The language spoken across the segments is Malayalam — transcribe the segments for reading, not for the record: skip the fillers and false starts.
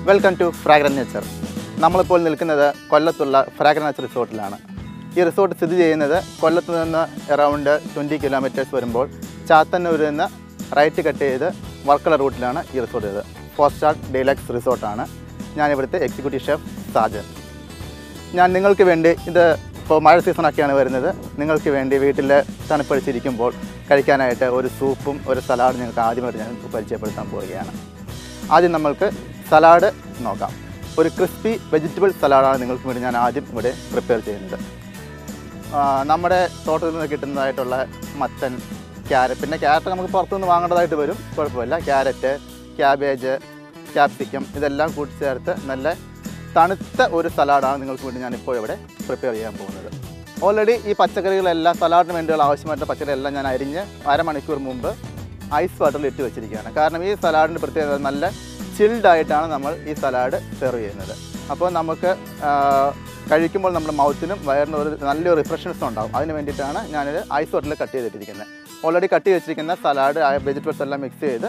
Welcome to fragrant nature. നമ്മളിപ്പോൾ നിൽക്കുന്നത് കൊല്ലത്തുള്ള ഫ്രാഗ്രൻറ്റ് നേച്ചർ റിസോർട്ടിലാണ്. ഈ റിസോർട്ട് സ്ഥിതി ചെയ്യുന്നത് കൊല്ലത്ത് നിന്ന് അറൗണ്ട് 20 കിലോമീറ്റേഴ്സ് വരുമ്പോൾ ചാത്തന്നൂരിൽ നിന്ന് റൈറ്റ് കട്ട് ചെയ്ത് വർക്കല റൂട്ടിലാണ് ഈ റിസോർട്ട്. ഇത് 4 സ്റ്റാർ ഡീലക്സ് റിസോർട്ടാണ്. ഞാനിവിടുത്തെ എക്സിക്യൂട്ടീവ് ഷെഫ് സാജൻ. ഞാൻ നിങ്ങൾക്ക് വേണ്ടി ഇത് ഇപ്പോൾ മഴ സീസണൊക്കെയാണ് വരുന്നത്. നിങ്ങൾക്ക് വേണ്ടി വീട്ടിൽ തണുപ്പടിച്ചിരിക്കുമ്പോൾ കഴിക്കാനായിട്ട് ഒരു സൂപ്പും ഒരു സലാഡും നിങ്ങൾക്ക് ആദ്യമായിട്ട് ഞാൻ പരിചയപ്പെടുത്താൻ പോവുകയാണ്. ആദ്യം നമ്മൾക്ക് സലാഡ് നോക്കാം. ഒരു ക്രിസ്പി വെജിറ്റബിൾ സലാഡാണ് നിങ്ങൾക്ക് വേണ്ടി ഞാൻ ആദ്യം ഇവിടെ പ്രിപ്പയർ ചെയ്യുന്നത്. നമ്മുടെ തോട്ടത്തിൽ നിന്ന് കിട്ടുന്നതായിട്ടുള്ള മത്തൻ, ക്യാരറ്റ്, പിന്നെ ക്യാരറ്റ് നമുക്ക് പുറത്തുനിന്ന് വാങ്ങേണ്ടതായിട്ട് വരും, കുഴപ്പമില്ല. ക്യാരറ്റ്, ക്യാബേജ്, ക്യാപ്സിക്കം ഇതെല്ലാം കൂട്ടിച്ചേർത്ത് നല്ല തണുത്ത ഒരു സലാഡാണ് നിങ്ങൾക്ക് വേണ്ടി ഞാനിപ്പോൾ ഇവിടെ പ്രിപ്പയർ ചെയ്യാൻ പോകുന്നത്. ഓൾറെഡി ഈ പച്ചക്കറികളെല്ലാം സലാഡിന് വേണ്ടിയുള്ള ആവശ്യമായിട്ടുള്ള പച്ചക്കറികളെല്ലാം ഞാൻ അരിഞ്ഞ് അരമണിക്കൂർ മുമ്പ് ഐസ് വാട്ടറിൽ ഇട്ട് വെച്ചിരിക്കുകയാണ്. കാരണം ഈ സലാഡിൻ്റെ പ്രത്യേകത നല്ല ചിൽഡായിട്ടാണ് നമ്മൾ ഈ സലാഡ് സെർവ് ചെയ്യുന്നത്. അപ്പോൾ നമുക്ക് കഴിക്കുമ്പോൾ നമ്മുടെ മൗത്തിനും വയറിനും ഒരു നല്ലൊരു റിഫ്രഷ്നെസ് ഉണ്ടാകും. അതിന് വേണ്ടിയിട്ടാണ് ഞാനിത് ഐസ് വാട്ടറിൽ കട്ട് ചെയ്തിട്ടിരിക്കുന്നത്. ഓൾറെഡി കട്ട് ചെയ്ത് വെച്ചിരിക്കുന്ന സലാഡ് വെജിറ്റബിൾസ് എല്ലാം മിക്സ് ചെയ്ത്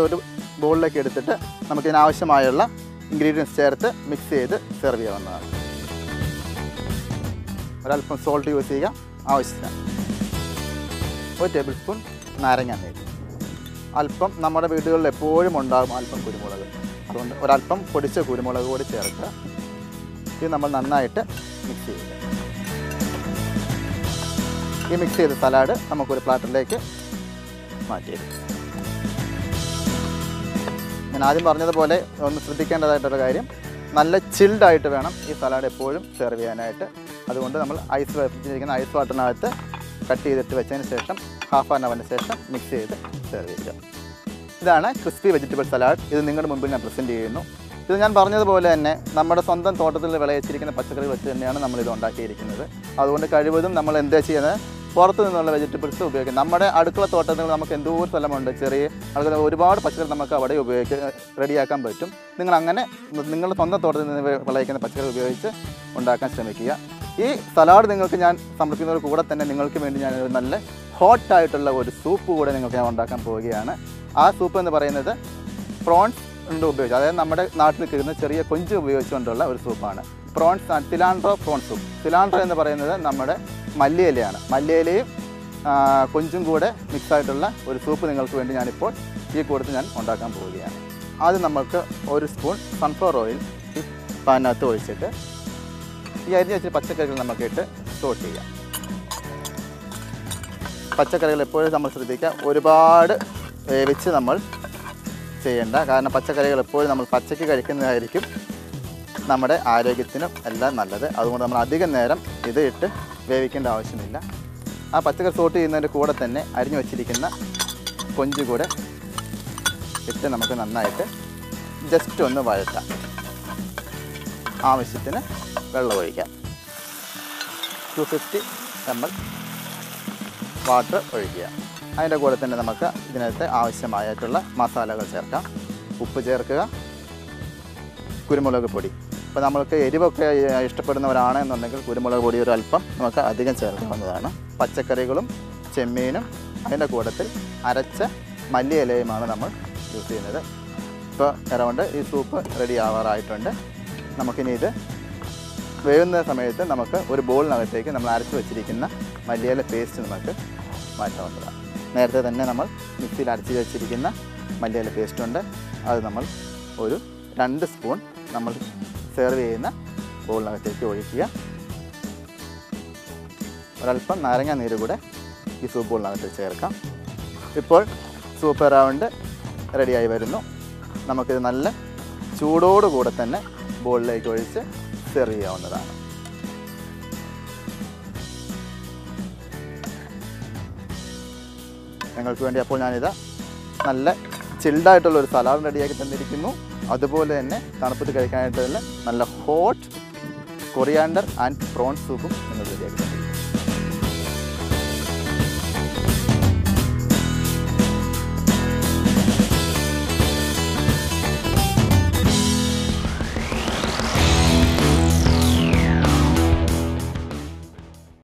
ഒരു ബൗളിലേക്ക് എടുത്തിട്ട് നമുക്കിതിനാവശ്യമായുള്ള ഇൻഗ്രീഡിയൻസ് ചേർത്ത് മിക്സ് ചെയ്ത് സെർവ് ചെയ്യാവുന്നതാണ്. ഒരല്പം സോൾട്ട് യൂസ് ചെയ്യുക ആവശ്യത്തിന്. 1 ടേബിൾ സ്പൂൺ നാരങ്ങ നീര്, അല്പം നമ്മുടെ വീടുകളിൽ എപ്പോഴും ഉണ്ടാകും അല്പം കുരുമുളക്, അതുകൊണ്ട് ഒരല്പം പൊടിച്ച കുരുമുളക് കൂടി ചേർക്കുക. ഇത് നമ്മൾ നന്നായിട്ട് മിക്സ് ചെയ്യുക. ഈ മിക്സ് ചെയ്ത സലാഡ് നമുക്കൊരു പ്ലാറ്ററിലേക്ക് മാറ്റിയെടുക്കാം. ഞാൻ ആദ്യം പറഞ്ഞതുപോലെ ഒന്ന് ശ്രദ്ധിക്കേണ്ടതായിട്ടുള്ള കാര്യം, നല്ല ചിൽഡായിട്ട് വേണം ഈ സലാഡ് എപ്പോഴും സെർവ് ചെയ്യാനായിട്ട്. അതുകൊണ്ട് നമ്മൾ വെച്ചിരിക്കുന്ന ഐസ് വാട്ടറിനകത്ത് കട്ട് ചെയ്തിട്ട് വെച്ചതിന് ശേഷം ഹാഫ് ആൻ അവറിന് ശേഷം മിക്സ് ചെയ്ത് സെർവ് ചെയ്യുക. ഇതാണ് ക്രിസ്പി വെജിറ്റബിൾ സലാഡ്. ഇത് നിങ്ങളുടെ മുമ്പിൽ ഞാൻ പ്രസൻറ്റ് ചെയ്യുന്നു. ഇത് ഞാൻ പറഞ്ഞതുപോലെ തന്നെ നമ്മുടെ സ്വന്തം തോട്ടത്തിൽ വിളയിച്ചിരിക്കുന്ന പച്ചക്കറി വെച്ച് തന്നെയാണ് നമ്മളിത് ഉണ്ടാക്കിയിരിക്കുന്നത്. അതുകൊണ്ട് കഴിവതും നമ്മൾ എന്താ ചെയ്യുന്നത്, പുറത്തു നിന്നുള്ള വെജിറ്റബിൾസ് ഉപയോഗിക്കും. നമ്മുടെ അടുക്കള തോട്ടത്തിൽ നമുക്ക് എന്തോ സ്ഥലമുണ്ട്, ചെറിയ അതുപോലെ ഒരുപാട് പച്ചക്കറി നമുക്ക് അവിടെ റെഡിയാക്കാൻ പറ്റും. നിങ്ങളങ്ങനെ നിങ്ങളുടെ സ്വന്തം തോട്ടത്തിൽ നിന്ന് വിളയിക്കുന്ന പച്ചക്കറി ഉപയോഗിച്ച് ഉണ്ടാക്കാൻ ശ്രമിക്കുക. ഈ സലാഡ് നിങ്ങൾക്ക് ഞാൻ സമർപ്പിക്കുന്നതിന് കൂടെ തന്നെ നിങ്ങൾക്ക് വേണ്ടി ഞാൻ ഒരു നല്ല ഹോട്ടായിട്ടുള്ള ഒരു സൂപ്പ് കൂടെ നിങ്ങൾക്ക് ഞാൻ ഉണ്ടാക്കാൻ പോവുകയാണ്. ആ സൂപ്പ് എന്ന് പറയുന്നത് പ്രോൺസ് ഉപയോഗിച്ച്, അതായത് നമ്മുടെ നാട്ടിൽ കിട്ടുന്ന ചെറിയ കൊഞ്ച് ഉപയോഗിച്ചുകൊണ്ടുള്ള ഒരു സൂപ്പാണ്. Cilantro prawn soup. സിലാൻഡ്രോ എന്ന് പറയുന്നത് നമ്മുടെ മല്ലിയിലയാണ്. മല്ലിയിലയും കൊഞ്ചും കൂടെ മിക്സായിട്ടുള്ള ഒരു സൂപ്പ് നിങ്ങൾക്ക് വേണ്ടി ഞാനിപ്പോൾ ഈ കൂടത്തിൽ ഞാൻ ഉണ്ടാക്കാൻ പോവുകയാണ്. ആദ്യം നമുക്ക് 1 സ്പൂൺ സൺഫ്ലവർ ഓയിൽ ഈ പാനിനകത്ത് ഒഴിച്ചിട്ട് ഈ അരിഞ്ഞ് വെച്ച് പച്ചക്കറികൾ നമുക്കിട്ട് സോട്ട് ചെയ്യാം. പച്ചക്കറികൾ എപ്പോഴും നമ്മൾ ശ്രദ്ധിക്കുക, ഒരുപാട് വേവിച്ച് നമ്മൾ ചെയ്യേണ്ട. കാരണം പച്ചക്കറികൾ എപ്പോഴും നമ്മൾ പച്ചയ്ക്ക് കഴിക്കുന്നതായിരിക്കും നമ്മുടെ ആരോഗ്യത്തിനും എല്ലാം നല്ലത്. അതുകൊണ്ട് നമ്മൾ അധികം നേരം ഇത് ഇട്ട് വേവിക്കേണ്ട ആവശ്യമില്ല. ആ പച്ചക്കറി സോട്ട് ചെയ്യുന്നതിൻ്റെ കൂടെ തന്നെ അരിഞ്ഞു വച്ചിരിക്കുന്ന കൊഞ്ച് കൂടെ ഇട്ട് നമുക്ക് നന്നായിട്ട് ജസ്റ്റ് ഒന്ന് വഴറ്റാം. ആവശ്യത്തിന് വെള്ളം ഒഴിക്കാം. 250 ml വാട്ടർ ഒഴിക്കുക. അതിൻ്റെ കൂടെ തന്നെ നമുക്ക് ഇതിനകത്ത് ആവശ്യമായിട്ടുള്ള മസാലകൾ ചേർക്കാം. ഉപ്പ് ചേർക്കുക, കുരുമുളക് പൊടി. ഇപ്പോൾ നമ്മൾക്ക് എരിവൊക്കെ ഇഷ്ടപ്പെടുന്നവരാണ് എന്നുണ്ടെങ്കിൽ കുരുമുളക് പൊടി ഒരു അല്പം നമുക്ക് അധികം ചേർക്കാവുന്നതാണ്. പച്ചക്കറികളും ചെമ്മീനും അതിൻ്റെ കൂട്ടത്തിൽ അരച്ച മല്ലിയിലയുമാണ് നമ്മൾ യൂസ് ചെയ്യുന്നത്. ഇപ്പോൾ അറൗണ്ട് ഈ സൂപ്പ് റെഡി ആവാറായിട്ടുണ്ട്. നമുക്കിനി ഇത് വേവുന്ന സമയത്ത് നമുക്ക് ഒരു ബോളിനകത്തേക്ക് നമ്മൾ അരച്ച് വെച്ചിരിക്കുന്ന മല്ലിയില പേസ്റ്റ് നമുക്ക് മാറ്റാവുന്നതാണ്. നേരത്തെ തന്നെ നമ്മൾ മിക്സിയിൽ അരച്ച് വെച്ചിരിക്കുന്ന മല്ലിയില പേസ്റ്റ് ഉണ്ട്. അത് നമ്മൾ ഒരു 2 സ്പൂൺ നമ്മൾ സെർവ് ചെയ്യുന്ന ബോളിനകത്തേക്ക് ഒഴിക്കുക. ഒരല്പം നാരങ്ങ നീര് കൂടെ ഈ സൂപ്പ് ബോളിനകത്ത് ചേർക്കാം. ഇപ്പോൾ സൂപ്പ് അറൗണ്ട് റെഡിയായി വരുന്നു. നമുക്കിത് നല്ല ചൂടോടുകൂടെ തന്നെ ബോളിലേക്ക് ഒഴിച്ച് സെർവ് ചെയ്യാവുന്നതാണ്. നിങ്ങൾക്ക് വേണ്ടി അപ്പോൾ ഞാനിത് നല്ല ചിൽഡായിട്ടുള്ളൊരു സലാഡ് റെഡിയാക്കി തന്നിരിക്കുന്നു. അതുപോലെ തന്നെ തണുപ്പത്ത് കഴിക്കാനായിട്ടുള്ള നല്ല ഹോട്ട് കൊറിയാണ്ടർ ആൻഡ് പ്രോൺ സൂപ്പും നിങ്ങൾ റെഡിയാക്കി.